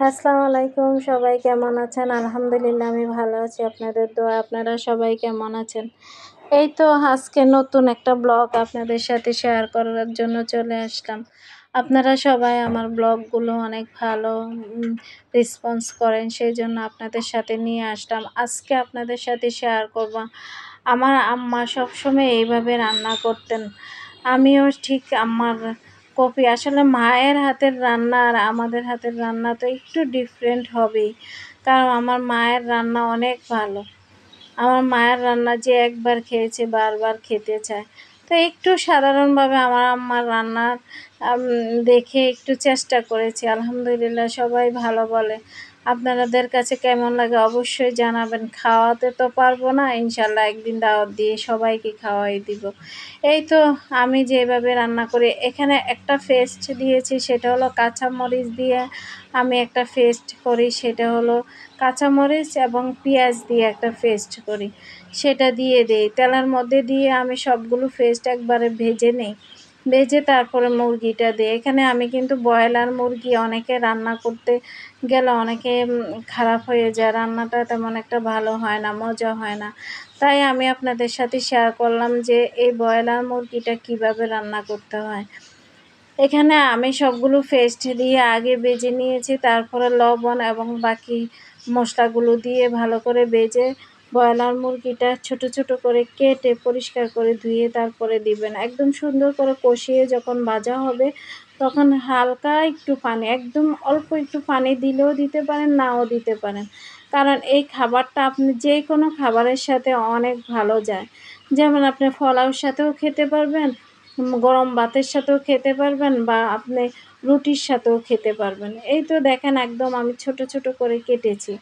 আসসালামু আলাইকুম, সবাই কেমন আছেন? আলহামদুলিল্লাহ আমি ভালো আছি, আপনাদের দোয়া। আপনারা সবাই কেমন আছেন? এই তো আজকে নতুন একটা ব্লগ আপনাদের সাথে শেয়ার করার জন্য চলে আসলাম। আপনারা সবাই আমার ব্লগগুলো অনেক ভালো রেসপন্স করেন, সেই জন্য আপনাদের সাথে নিয়ে আসলাম। আজকে আপনাদের সাথে শেয়ার করব, আমার আম্মা সবসময় এইভাবে রান্না করতেন। আমিও ঠিক আম্মার কপি। আসলে মায়ের হাতের রান্না আর আমাদের হাতের রান্না তো একটু ডিফারেন্ট হবেই, কারণ আমার মায়ের রান্না অনেক ভালো। আমার মায়ের রান্না যে একবার খেয়েছে বারবার খেতে চায়। তো একটু সাধারণভাবে আমার আম্মার রান্নার দেখে একটু চেষ্টা করেছি। আলহামদুলিল্লাহ সবাই ভালো বলে। আপনাদের কাছে কেমন লাগে অবশ্যই জানাবেন। খাওয়াতে তো পারবো না, ইনশাল্লাহ একদিন দাওয়াত দিয়ে সবাইকে খাওয়াই দিব। এই তো আমি যেভাবে রান্না করি, এখানে একটা পেস্ট দিয়েছি, সেটা হলো কাঁচামরিচ দিয়ে আমি একটা পেস্ট করি। সেটা হলো কাঁচামরিচ এবং পেঁয়াজ দিয়ে একটা পেস্ট করি, সেটা দিয়ে দেই তেলের মধ্যে। দিয়ে আমি সবগুলো পেস্ট একবারে ভেজে নেই, ভেজে তারপরে মুরগিটা দিই। এখানে আমি কিন্তু ব্রয়লার মুরগি অনেকে রান্না করতে গেলে অনেকে খারাপ হয়ে যায়, রান্নাটা তেমন একটা ভালো হয় না, মজা হয় না। তাই আমি আপনাদের সাথে শেয়ার করলাম যে এই ব্রয়লার মুরগিটা কিভাবে রান্না করতে হয়। এখানে আমি সবগুলো পেস্ট দিয়ে আগে ভেজে নিয়েছি, তারপরে লবণ এবং বাকি মশলাগুলো দিয়ে ভালো করে ভেজে ব্রয়লার মুরগিটা ছোট ছোট করে কেটে পরিষ্কার করে ধুয়ে তারপরে দিবেন। একদম সুন্দর করে কষিয়ে যখন ভাজা হবে, তখন হালকা একটু পানি, একদম অল্প একটু পানি দিলেও দিতে পারেন, নাও দিতে পারেন, কারণ এই খাবারটা আপনি যে কোনো খাবারের সাথে অনেক ভালো যায়। যেমন আপনি পোলাওর সাথেও খেতে পারবেন, গরম ভাতের সাথেও খেতে পারবেন, বা আপনি রুটির সাথেও খেতে পারবেন। এই তো দেখেন একদম আমি ছোট ছোট করে কেটেছি,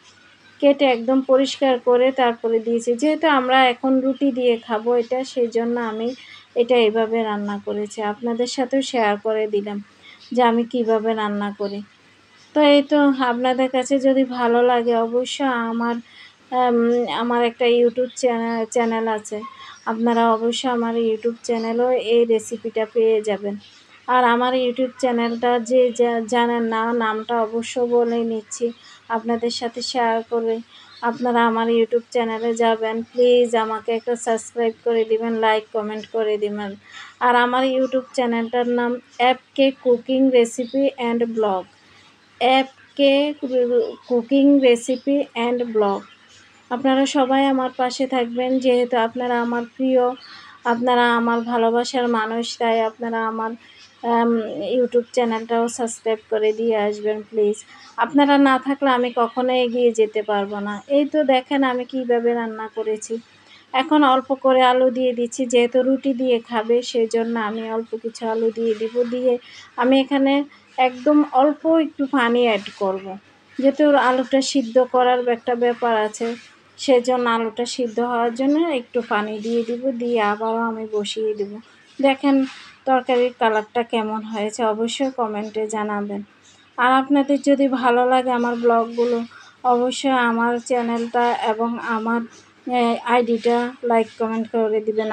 কেটে একদম পরিষ্কার করে তারপরে দিয়েছি। যেহেতু আমরা এখন রুটি দিয়ে খাবো এটা, সেই জন্য আমি এটা এভাবে রান্না করেছি। আপনাদের সাথেও শেয়ার করে দিলাম যে আমি কিভাবে রান্না করি। তো এই তো আপনাদের কাছে যদি ভালো লাগে অবশ্যই আমার একটা ইউটিউব চ্যানেল আছে, আপনারা অবশ্যই আমার ইউটিউব চ্যানেলেও এই রেসিপিটা পেয়ে যাবেন। আর আমার ইউটিউব চ্যানেলটা যে জানেন না, নামটা অবশ্য বলে নিচ্ছি আপনাদের সাথে শেয়ার করে। আপনারা আমার ইউটিউব চ্যানেলে যাবেন, প্লিজ আমাকে একটা সাবস্ক্রাইব করে দিবেন, লাইক কমেন্ট করে দিবেন। আর আমার ইউটিউব চ্যানেলটার নাম FK cooking recipe and blog, FK cooking recipe and blog. আপনারা সবাই আমার পাশে থাকবেন, যেহেতু আপনারা আমার প্রিয়, আপনারা আমার ভালোবাসার মানুষ, তাই আপনারা আমার ইউটিউব চ্যানেলটাও সাবস্ক্রাইব করে দিয়ে আসবেন প্লিজ। আপনারা না থাকলে আমি কখনো এগিয়ে যেতে পারবো না। এই তো দেখেন আমি কীভাবে রান্না করেছি। এখন অল্প করে আলু দিয়ে দিচ্ছি, যেহেতু রুটি দিয়ে খাবে সেই জন্য আমি অল্প কিছু আলু দিয়ে দিব। দিয়ে আমি এখানে একদম অল্প একটু পানি অ্যাড করব, যেহেতু আলুটা সিদ্ধ করার একটা ব্যাপার আছে, সেজন্য আলুটা সিদ্ধ হওয়ার জন্য একটু পানি দিয়ে দিব। দিয়ে আবারও আমি বসিয়ে দেব। দেখেন তরকারির কালারটা কেমন হয়েছে অবশ্যই কমেন্টে জানাবেন। আর আপনাদের যদি ভালো লাগে আমার ব্লগগুলো, অবশ্যই আমার চ্যানেলটা এবং আমার আইডিটা লাইক কমেন্ট করে দিবেন।